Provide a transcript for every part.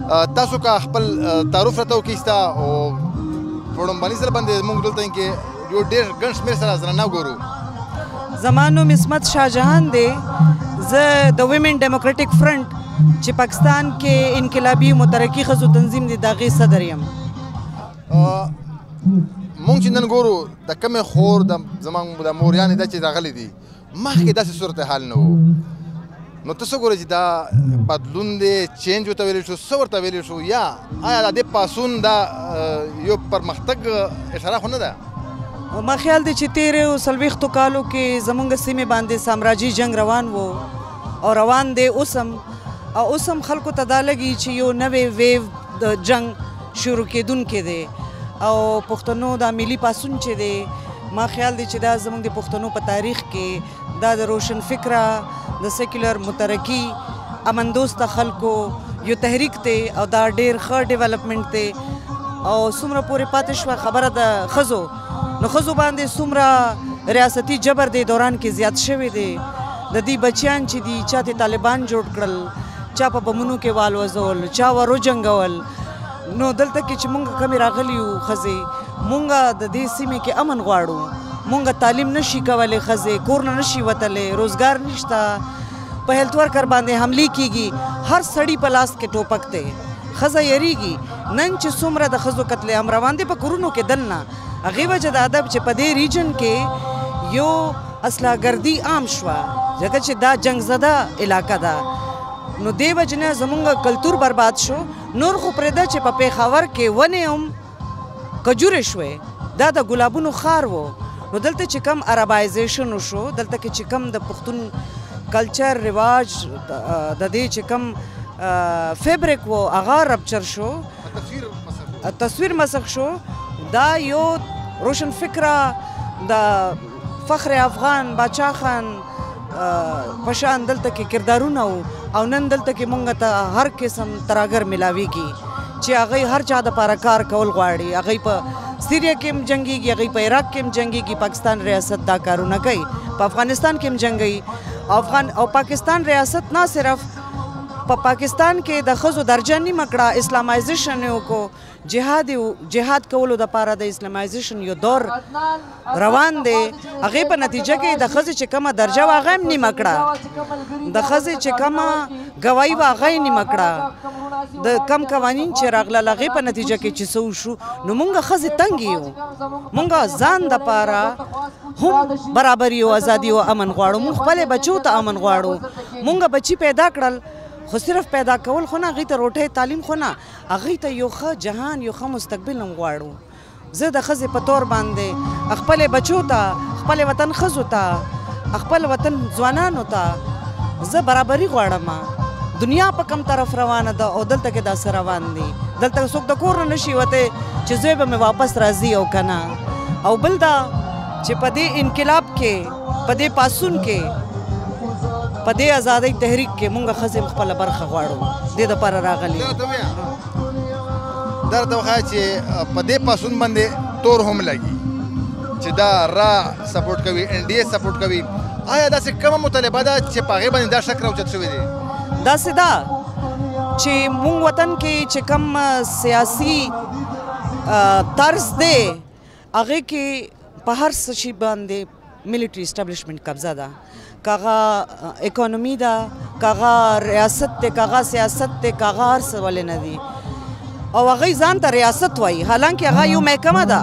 تاسو کا خپل تعارف راته وکړئ ستا او په لومړني ځل باندې موږ دلته کې یو ډېر ګڼ شمېر سره زنانه ګورو. زما نوم عصمت شاه جهان دی. زه د ویمن ډیموکریټک فرنٹ چې پاکستان کې انقلابي مترقي ښځو تنظیم دی د هغې صدر یم. مونږ چې نن ګورو د کمې خور زموږ د موریانې دا چې راغلی دي مخکې داسې صورتحال نه و. نو ته څه ګورې چې دا بدلون دی چینج ورته ویلی شو څه ورته ویلی شو یا آیا د دې پاسون دا یو پرمختګ اشاره خو نه ده؟ ما خیال دی چې تیرو څلوېښتو کالو کې زموږ سیمې باندې سامراجي جنګ روان و او روان دی اوس هم خلکو ته دا لګي چې یو نوی ویو د جنګ شروع کېدونکی دی او پښتنو دا ملي پاسون چې دی ما خیال دی چې دا زموږ د پښتنو په تاریخ کې دا د روشن فکره د سیکولر مترقي امن دوسته خلکو یو تحریک دی او دا ډېر ښه ډیولپمنټ دی او څومره پورې پاتې شوه خبره د ښځو نو ښځو باندې څومره ریاستي جبر دی دوران کې زیات شوی دی. د دې بچیان چې دي چا ته طالبان جوړ کړل چا په بمونو کې والوځول چا ورو جنګول. نو دلته کې چې مونږ کمې راغلي یو ښځې مونږ د دې سیمې کې امن غواړو. مونږ تعلیم نشي کولی ښځې کور نه نشي وتلی روزګار نشته په هیلث ورکر باندې حملې کیږي هر سړي په لاس کې ټوپک دی ښځه یریږي. نن چې څومره د ښځو قتل عام روان دی په کورونو کې دننه هغې وجه د ادب چې په دې ریجن کې یو اسلحه‌ګردي عام شوه ځکه چې دا جنګ زده علاقه ده. نو دې وجې نه زموږ کلتور برباد شو. نور خو پرېږده چې په پېښور کې ونې هم کجورې شوې دا د ګلابونو ښار و. نو دلته چې کم عربایزیشن وشو دلته کې چې کم د پښتون کلچر رواج د دې چې کم فیبریک و هغه رپچر شو تصویر مسخ شو. دا یو روشن فکره د فخر افغان باچا خان پشان دلته کې کردارونه او نن دلته کې مونږ ته هر قسم تراګر ملاویږي چې هغوی هر چا دپاره کار کول غواړي. هغوی په سیریا کې هم جنګېږي هغوی په عراق کې هم جنګېږي پاکستان ریاست دا کارونه کوي په افغانستان کې هم جنګوي او پاکستان ریاست نه صرف په پاکستان کې د ښځو درجه نیمه کړه اسلامایزیشن یې وکړو جهاد کولو دپاره د اسلامایزیشن یو دور روان دی. هغې په نتیجه کې د ښځې چې کومه درجه وه هغه هم نیمه کړه د ښځې چې کومه ګواهي وه هغه یې نیمه کړه د کم قوانین چې راغلل هغې په نتیجه کې چې څه وشو نو مونږ ښځې تنګ یو مونږ ځان دپاره هم برابري او ازادي او امن غواړو. مونږ خپلې بچو ته امن غواړو. مونږ بچي پیدا کړل خو صرف پیدا کول خو نه هغوی ته روټۍ تعلیم خو نه هغوی ته یو ښه جهان یو ښه مستقبل هم غواړو. زه د ښځې په طور باندې خپلې بچو ته خپلې وطن ښځو ته خپل وطن ځوانانو ته زه برابري غواړم. دنیا په کم طرف روانه ده او دلته کې داسې روان دي دلته څوک د کور نه نشي وتی چې زوی به مې واپس راځي او که نه. او بل دا چې په دې انقلاب کې په دې پاسون کې په دې ازادۍ تحریک کې مونږ ښځې هم خپله برخه غواړو دې دپاره راغلي. دا راته وښایه چې په دې پاسون باندې تور هم لګي چې دا را سپورټ کوي NDA سپورټ کوي. آیا داسې کومه مطالبه ده چې په هغې باندې دا شک راوچت شوی دی؟ داسې ده چې مونږ وطن کې چې کوم سیاسي طرز دی هغې کې په هر څه شي باندې ملیټري اسټابلیشمنټ قبضه ده که هغه اکانومي ده که هغه ریاست دی که هغه سیاست دی که هغه هر څه ولې نه دي او هغوی ځان ته ریاست وایي حالانکې هغه یو محکمه ده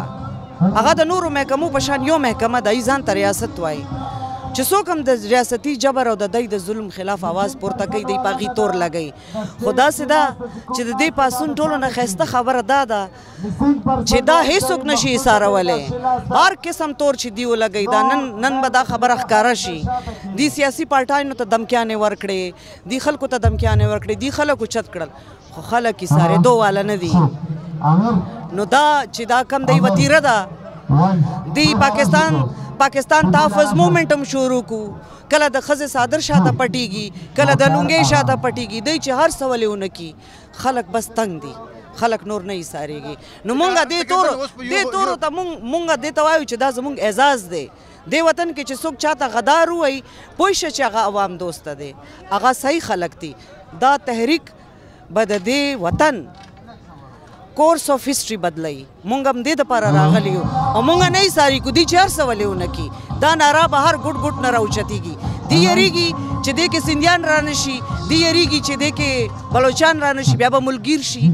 هغه د نورو محکمو په شان یو محکمه ده هغوی ځان ته ریاست وایي چې څوک هم د ریاستي جبر او د دوی د ظلم خلاف آواز پورته کوي دوی په هغې تور لګوي. خو داسې ده چې د دې پاسون ټولو نه ښایسته خبره دا ده چې دا هیڅوک نشي ایسارولی هر قسم تور چې دی ولګوي دا نن به دا خبره ښکاره شي. دې سیاسي پارټیانو ته دمکیانې ورکړې دې خلکو ته دمکیانې ورکړې دې خلک اوچت کړل خو خلک یې سارېدو واله نه دي. نو دا چې دا کم دی وتیره ده دی پاکستان تحفظ موومنٹ هم شروع کو کله د ښځې صادر شاته پټیږي کله د لونګۍ شاته پټیږي دی چې هر څه ولې ونه کي خلک بس تنګ دي خلک نور نه ایساریږي. نو مونږ دې تورو ته مونږ دې ته وایو چې دا زمونږ اعزاز دی. دې وطن کې چې څوک چاته غدار ووایي پوه شه چې هغه عوام دوسته دی هغه صحیح خلک دي. دا تحریک به د دې وطن کورس آف هسټري بدلوي. مونږ هم دې دپاره راغلي یو او مونږ نه یې ساري کړو. دوی چې هر څه ولې ونه کړي دا ناره به هر ګوټ ګوټ نه راوچتېږي. دی یریږي چې دې کې سندیان را نه شي، دی یریږي چې دې کې بلوچان را نه شي، بیا به ملګیر شي.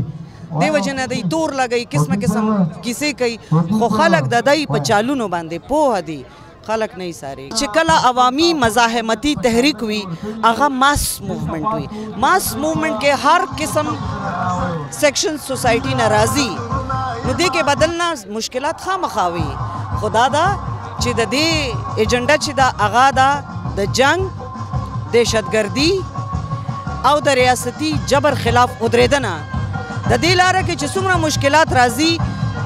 دې وجه نه دی تور لګوي، قسمه قسم کیسې کوي، خو خلک د دی په چالونو باندې پوهه دي، خلک نه یې ساري. چې کله عوامي مزاحمتي تحریک وي هغه ماس موومنٹ وي. ماس موومنٹ کې هر قسم سیکشن سوسایټي نه راځي نو دې کې بدلنا مشکلات خامخا وي. خدا دا چې د دې ایجنډا چې دا هغه دا د جنگ، دهشتګردي او د ریاستي جبر خلاف ودرېدنه. د دې لاره کې چې څومره مشکلات راځي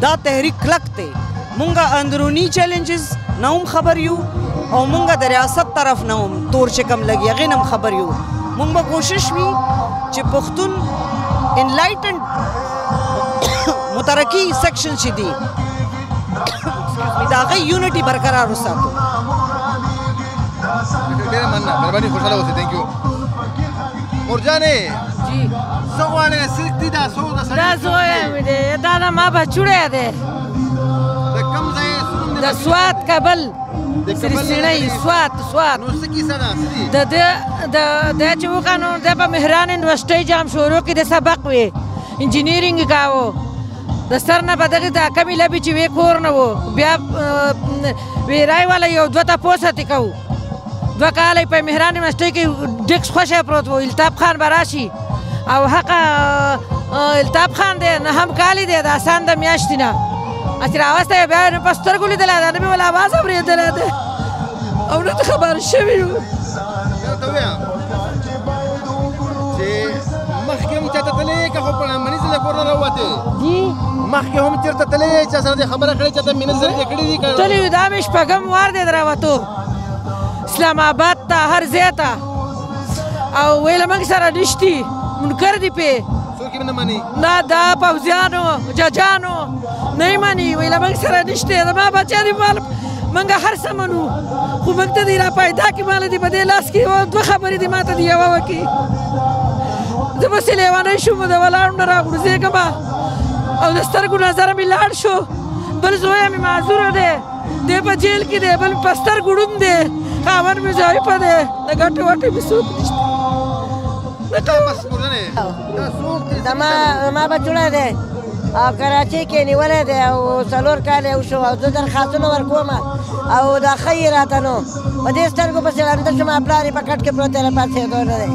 دا تحریک کلک دی. مونږ اندروني چیلنجز نه هم خبر یو او مونږ د ریاست طرف نه هم تور چې کم لګي هغې نه هم خبر یو. مونږ به کوشش وي چې پښتون انلایټنډ مترقي سیکشن چې دي د هغې یونټي برقرار وساتو. ډېره مننه، مهرباني، خوشحاله اوسئ. تھینک یو. مورجانې جی څه غواړې؟ څه دي دا؟ څو د دا زوی مې دی، دا د ما بچوړی دی. د کوم ځای څه نوم دی؟ د سوات کابل سرسیڼۍ سوات. نو څه کیسه ده؟ څه دي؟ د چې وکړه نو دی په مهران یونیورسټۍ جام شروع کې د سبق وی انجینیرینګ کاوه. د سر نه په دغې دا کمې لبې چې وی کور نه و، بیا وی رای والا یو دوه تپوس اتې کوو. 2 کاله په مهران یونیورسټۍ کې ډکس خوشی پروت و، الطاف خان به راشي او حقه الطاف خان دی 9 کالې دی، د اسان د میاشتې نه چې راوستی یې بیا په سترګو لیدلی دا نه مې ول اواز اورېدلی دی او نه ته خبر شوي یو. ته ووایم چې مخکې هم چاته تللی که خو په منیځ له کور نه راووتې؟ جی مخکې هم چېرته تللی چا سره دې خبره کړې چاته مینه زر دې کړي دي؟ تللی وي، دا مې شپږم وار دی د راوتو اسلام آباد ته هر ځای ته او ویله موږ سره نشتي منکر دي پې. څوک یې نه مني؟ نه دا پوځیانو ججانو نه یې مني، ویله موږ سره نشتی. زما بچیان دي مال موږ هر څه منو خو موږ ته دې را پیدا کړي، ماله دې په دې لاس کې 2 خبرې دي ما ته دې یوه وکړي. زه بسې لیونی شوم د ولاړو نه راغورځېږم او د سترګو نظره مې لاړ شو. بل زوی مې معذوره دی، دی په جیل کې دی، بل په سترګو ړوند دی، خاوند مې ضعیفه دی، د ګټې وټې مې څوک نشته. بس مورجانې دا څوک دي؟ زما بچوړی دی او کراچۍ کې نیولی دی او 4 کاله وشو او زه درخواستونه ورکوم او دا ښه یې راته نو په دې سترګو پسې ړانده شوم. پلار یې په کټ کې پروت دی، راپاڅېدو نه دی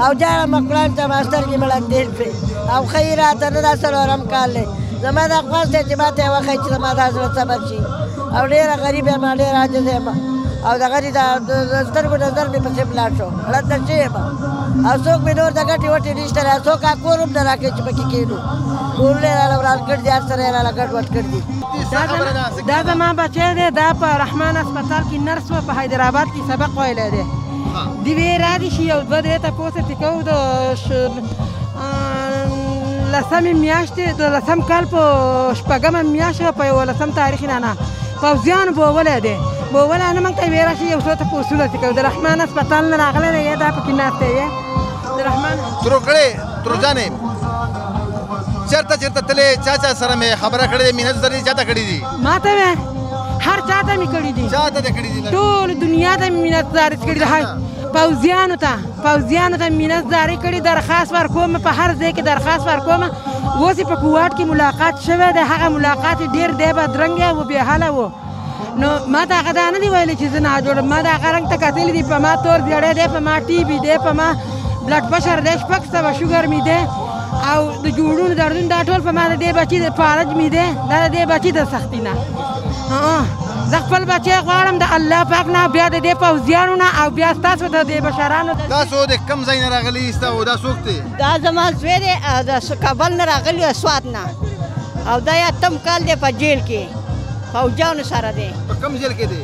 او جاړم مقلان ته ما سترګې مې ړندې شوې او ښه یې راته نه. دا 4م کال دی. زما دا خواست دی چې ما ته یې وښیي چې زما دا زړه صبر شي او ډېره غریب یم، ډېر عاجز یم او دغه د سترګو نظر مې پسې ولاړ شو، ړنده شوې یم او څوک مې نور د ګټې وټې نشته دی. څوک کور هم نه راکوي چې پکې کښېنو. کورونه یې راله وران کړي دي، هر سره یې راله ګډ وډ کړي دي. دا زما بچی دی، دا په رحمان هسپتال کې نرس و، په حیدرآباد کې سبق ویلی دی. دی وی را دي شي یو 2 دې تپوس اتې کوو د 10مې میاشتې د 10م کال په 6مه میاشت په 11م تاریخ نه پوځیانو بوولی دی. بوولی نه موږ ته یې ویې راشي یو څو تپوسونه اتې کوو. د رحمان هسپتال نه راغلی دی، دا پکې ناستی یې د رحمان تروجانې چېرته تللی؟ چا سره مې خبره کړې ده؟ مینه زر دې چاته کړي دي؟ ما ته وې هر چا ته مې کړي دي، چاته دې کړي دي؟ ټول دنیا ته مې مینتزاري کړي ده. پوځیانو ته مینتزاري کړي، درخواست ورکوم، په هر ځای کې درخواست ورکوم. اوس یې په کوواټ کې ملاقات شوی دی، هغه ملاقات یې ډېر دی بدرنګه و بېحاله و. نو ما ته هغه دا نه دي ویلي چې زه ناجوړ، ما د هغه رنګ ته کتلي دي، په ما تور زیړی دی، په ما ټي بي دی، په ما بلډ پرشر دی، 600 شوګر مې دی او د جوړونو دردونه دا ټول په ما د دې بچي د فالج مې دی، دا د دې بچي د سختي نه. زه خپل بچی غواړم د الله پاک نه، بیا د دې پوځیانو نه او بیا ستاسو د دې بشرانو. تاسو د کوم ځای نه راغلي یاست او دا څوک دی؟ دا زما زوی دی، د کابل نه راغلی و، سوات نه، او دا 8م کال دی په جیل کې فوجیانو سره دی. په کوم جیل کې دی؟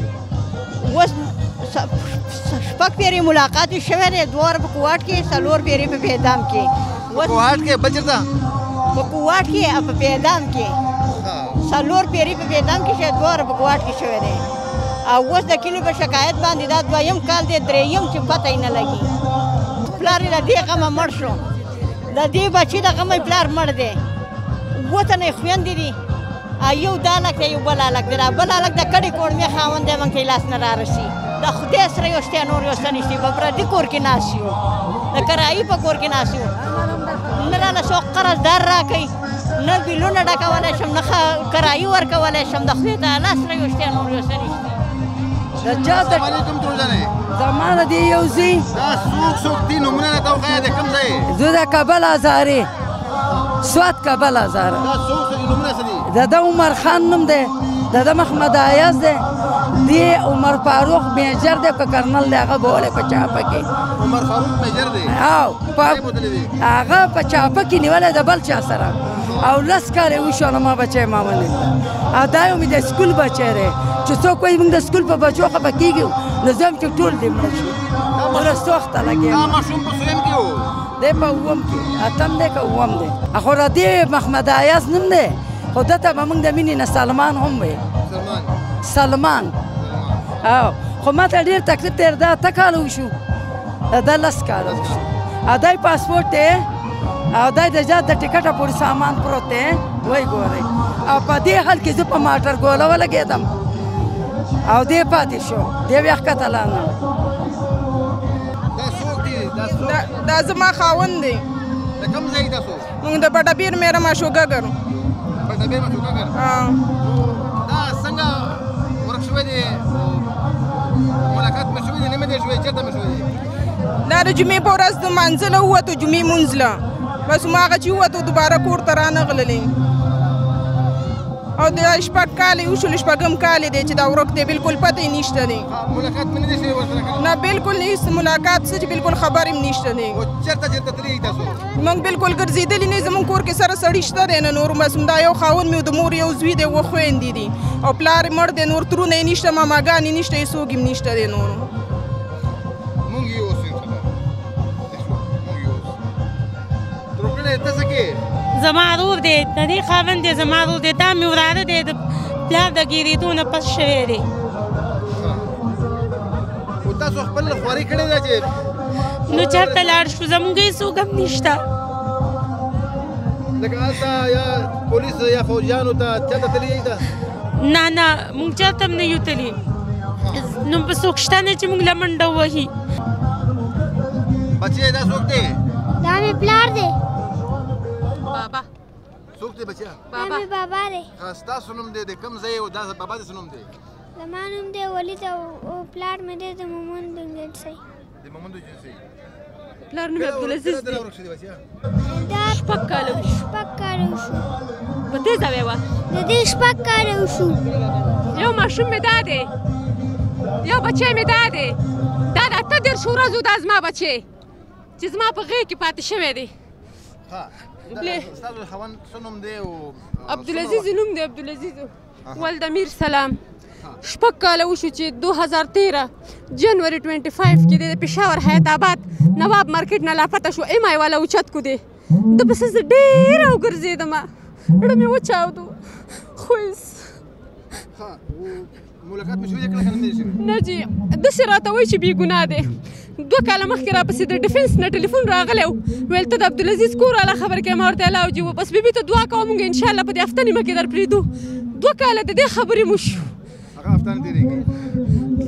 اوس 6 پیرې ملاقات شوی دی، 2 په کوواټ کې، 4 پیرې په پیدام کې. په کوواټ کې بل چېرته؟ په کوواټ کې او په پیدام کې 4 پیرې په پیدام کې شوی، 2 په کوواټ کې شوی دی. او اوس د کلي په شکایت باندې دا 2م کال دی، 3م چې پته یې نه لګي. پلار یې له دې غمه مړ شو، د دې بچي دغه مې پلار مړ دی 7 تنې خویندې دي یو دا هلک دی یو بل هلک دی بل هلک د کډې کوړمې خاوند دی موږ ته یې لاس نه رارسي د خدای سره یو شته نور یو څه نشته په پردي کور کې ناست یو د کرایي په کور کې ناست یو نه راله څوک قرضدار راکوي نه بیلونه ډکولی شم نه کرایي ورکولی شم د خدای تعالی سره یو شته نور یو څه نشته السلام علیکم ټول جانې زمانه دی یو ځای دا څوک دي نومونه راته وښایه د کوم ځای زه د کابل هزارې سوات کابل هزاره دا څوک څه دي نومونه څه دي د عمر خان نوم دی د محمد ایاز دی دی عمر فاروق میجر دی که کرنل دی هغه بولی په چاپه کې عمر فاروق میجر دی هغه په چاپه کې نیولی د بل چا سره او 10 کاله وشو نو ما بچی ما ونیو او دا یو مې د سکول بچی دی چې څوک وایي موږ د سکول په بچو خفه کېږو نو زه هم چې ټول دې مړه شو مرستو وخته لګېږم دا ماشوم په سویم کې و دی په اووم کې اتم دی که اووم دی خو را دې محمد ایاز نوم دی خو دته به موږ د مینې نه سلمان هم وی سلمان او خو ما ته ډېر تکلیف دی دا 8 کاله وشو دا 10 کاله وشو او دا یې پاسپورټ دی او دا د جات د ټکټه پورې سامان پروت دی وایي ګورئ او په دې حال کې زه په ماټر ګوله ولګېدم او دې پاتې شو دې بیا ښکته لاندې دا زما خاوند دی د کوم ځای تاسو موږ د بټابیر میره ماشوګه ګرو بټابیر ماشوګه ګر دا څنګه ورک شوی دی ملاقات مې شوی دی نه مې دی شوی چېرته مې شوی دی دا د جمعې په ورځ د منځله ووتو جمعې مونځ له بس هماغه چې ووتو دوباره کور ته رانغللې او د 6 کالې وشول 6 کالې دی چې دا ورک دی بالکل پته یې نشته دی ملاقات مې نه دی شوی ورسره نه بالکل نه ملاقات څه چې بالکل خبر هم نشته دی چېرته تللي تاسو موږ بالکل ګرځېدلي نه زموږ کور کې سره سړي شته دی نه نور بس همدا یو خاوند مې د مور یو زوی دی 2 خویندې دي او پلار یې مړ دی نور ترونه یې نشته ماماګانې نشته هېڅوک هم نشته دی نور مونږ یې اوس ته څه کې زما ورور دی د دې خاوند دی زما ورور دی دا مې وراره دی د پلار د ګېرېدو نه پس شوی دی خو تاسو خپل خواري کړې ده چې نو چېرته لاړ شو زموږ هېڅوک هم نشته لکه هلته یا پولیس یا فوجیانو ته چېرته تللي ده نه نه موږ چېرته هم نه یو تللي نو په څوک شته نه چې موږ له منډه ووهي بچې دا څوک دی دا مې پلار دی بابا څوک دی بچیا دا مې بابا دی ستاسو نوم دی د کوم ځای او دا بابا دې څه نوم دی زما نوم دی ولید او پلار مې دی د مومند جلسې د مومند جلسې پلار نوم عبدالعزیز دی دا 6 کاله وشو په دې ځای وه د دې 6 کاله وشو یو ماشوم مې دا دی یو بچی مې دا دی دا د 18 ورځو دا زما بچی چې زما په غېږ کې پاتې شوی دی ستاسو خاوند څه نوم دی او عبدالعزیز نوم دی عبدالعزیز ولد امیر سلام 6 کاله وشو چې 2013 جنوري 25 کې د پېښور حیات آباد نواب مارکیټ نه لاپته شو ایم آی والا اوچت کو دی د پسې زه ډېره وګرځېدم زړه مې وچاودو خو ملاقات مې شوی دی کله کله نه دی شوی نه جي داسې راته وایي چې بې ګناه دی 2 کاله مخکې راپسې د ډیفنس نه ټلیفون راغلی و ویل ته د عبدالعزیز کور والا خبر کوې ما ورته الله وجي بس بیبي ته دعا کوه مونږ انشاءالله په دې هفته نیمه کې در پرېږدو 2 کاله د دې خبرې مو شو هغه هفته نه تېرېږي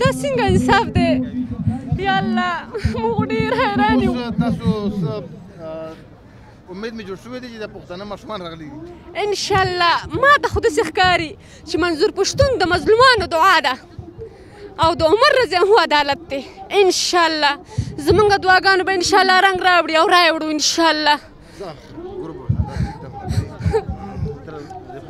دا څنګه انصاف دی یا الله موږ ډېر حیران یو تاسو امید مې جوړ شوی دی چې د پښتانه ماشومان راغلي دي انشاءالله ما ته خو داسې ښکاري چې منظور پښتون د مظلومانو دعا ده او د عمر رضی الله عدالت دی انشاءالله زمونږ دعاګانو به انشاءالله رنګ راوړي او رایې وړو انشاءالله